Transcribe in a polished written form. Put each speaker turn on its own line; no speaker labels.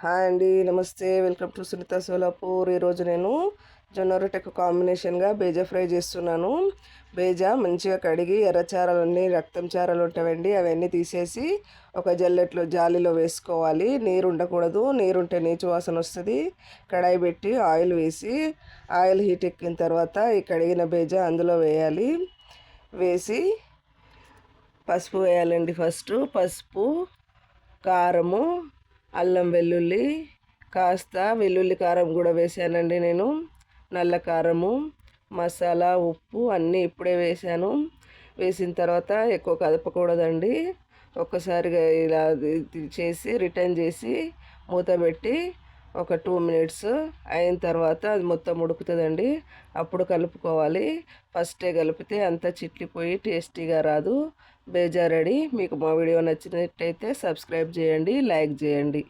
Hi అండి, నమస్తే. Welcome to Sunita Solapur. ఈరోజు నేను జొన్న రొట్టెకు కాంబినేషన్గా బేజా ఫ్రై చేస్తున్నాను. బేజా మంచిగా కడిగి ఎర్రచారలన్నీ రక్తం చారలు ఉంటాయండి, అవన్నీ తీసేసి ఒక జాలీలో వేసుకోవాలి. నీరు ఉండకూడదు, నీరుంటే నీచు వాసన వస్తుంది. కడాయి పెట్టి ఆయిల్ వేసి ఆయిల్ హీట్ ఎక్కిన తర్వాత ఈ కడిగిన బేజా అందులో వేయాలి. వేసి పసుపు వేయాలండి. ఫస్ట్ పసుపు, కారము, అల్లం వెల్లుల్లి, కాస్త వెల్లుల్లి కారం కూడా వేసానండి నేను. నల్ల కారము, మసాలా, ఉప్పు అన్నీ ఇప్పుడే వేసాను. వేసిన తర్వాత ఎక్కువ కదపకూడదండి. ఒక్కసారిగా ఇలా చేసి రిటర్న్ చేసి మూత పెట్టి ఒక 2 మినిట్స్ అయిన తర్వాత అది మొత్తం ఉడుకుతుందండి. అప్పుడు కలుపుకోవాలి. ఫస్టే కలిపితే అంతా చిట్లిపోయి టేస్టీగా రాదు. బేజా రెడీ. మీకు మా వీడియో నచ్చినట్టయితే సబ్స్క్రైబ్ చేయండి, లైక్ చేయండి.